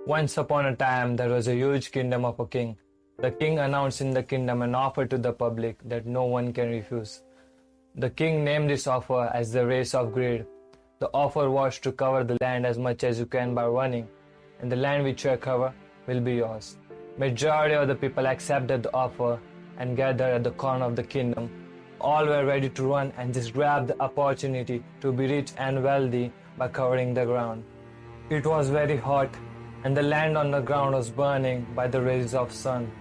Once upon a time, there was a huge kingdom of a king. The king announced in the kingdom an offer to the public that no one can refuse. The king named this offer as the race of greed. The offer was to cover the land as much as you can by running, and the land which you cover will be yours. Majority of the people accepted the offer and gathered at the corner of the kingdom. All were ready to run and just grab the opportunity to be rich and wealthy by covering the ground. It was very hot, and the land on the ground was burning by the rays of sun.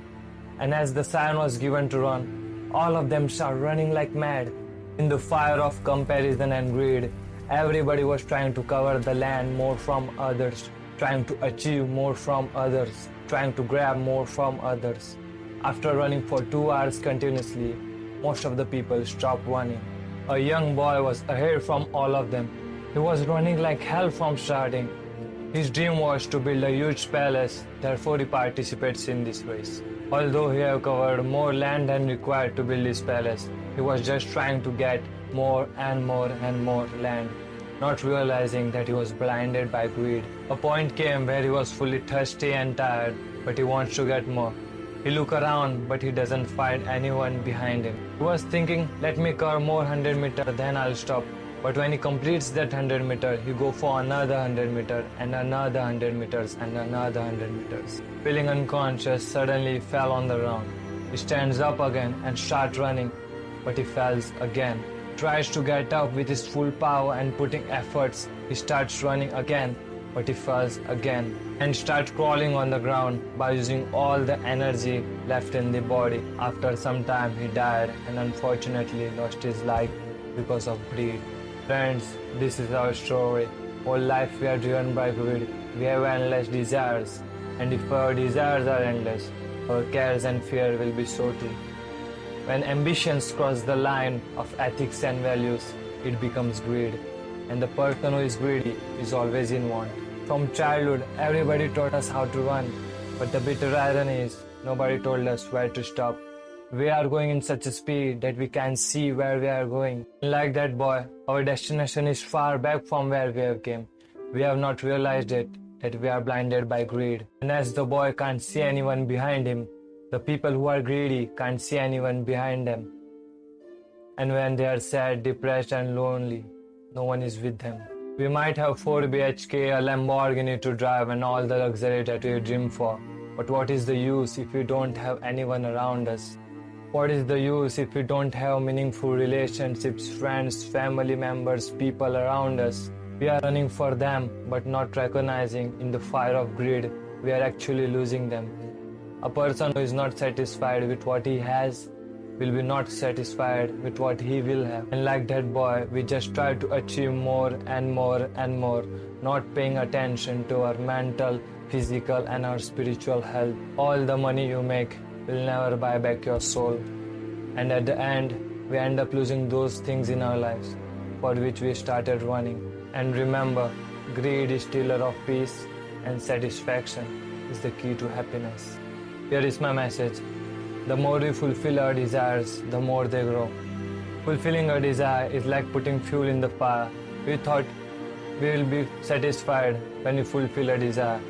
And as the sign was given to run, all of them started running like mad. In the fire of comparison and greed, everybody was trying to cover the land more from others, trying to achieve more from others, trying to grab more from others. After running for 2 hours continuously, most of the people stopped running. A young boy was ahead from all of them. He was running like hell from starting. His dream was to build a huge palace, therefore he participates in this race. Although he had covered more land than required to build his palace, he was just trying to get more and more and more land, not realizing that he was blinded by greed. A point came where he was fully thirsty and tired, but he wants to get more. He looks around, but he doesn't find anyone behind him. He was thinking, let me cover more 100 meters, then I'll stop. But when he completes that 100 meters, he go for another 100 meters and another 100 meters and another 100 meters. Feeling unconscious, suddenly he fell on the ground. He stands up again and starts running, but he falls again. Tries to get up with his full power and putting efforts. He starts running again, but he falls again and starts crawling on the ground by using all the energy left in the body. After some time, he died and unfortunately lost his life because of greed. Friends, this is our story. All life we are driven by greed. We have endless desires, and if our desires are endless, our cares and fear will be so too. When ambitions cross the line of ethics and values, it becomes greed, and the person who is greedy is always in want. From childhood, everybody taught us how to run, but the bitter irony is, nobody told us where to stop. We are going in such a speed that we can't see where we are going. Like that boy, our destination is far back from where we have came. We have not realized it, that we are blinded by greed. And as the boy can't see anyone behind him, the people who are greedy can't see anyone behind them. And when they are sad, depressed and lonely, no one is with them. We might have 4 BHK, a Lamborghini to drive and all the luxury that we dream for. But what is the use if we don't have anyone around us? What is the use if we don't have meaningful relationships, friends, family members, people around us? We are running for them, but not recognizing in the fire of greed, we are actually losing them. A person who is not satisfied with what he has will be not satisfied with what he will have. And like that boy, we just try to achieve more and more and more, not paying attention to our mental, physical and our spiritual health. All the money you make will never buy back your soul. And at the end, we end up losing those things in our lives for which we started running. And remember, greed is stealer of peace and satisfaction is the key to happiness. Here is my message. The more we fulfill our desires, the more they grow. Fulfilling a desire is like putting fuel in the fire. We thought we will be satisfied when we fulfill a desire,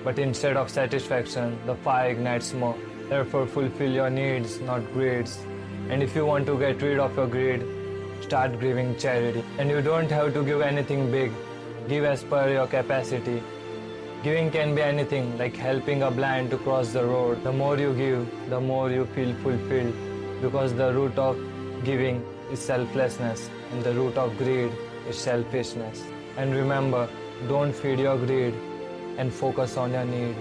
but instead of satisfaction, the fire ignites more. Therefore, fulfill your needs, not greeds. And if you want to get rid of your greed, start giving charity. And you don't have to give anything big. Give as per your capacity. Giving can be anything, like helping a blind to cross the road. The more you give, the more you feel fulfilled, because the root of giving is selflessness, and the root of greed is selfishness. And remember, don't feed your greed and focus on your need.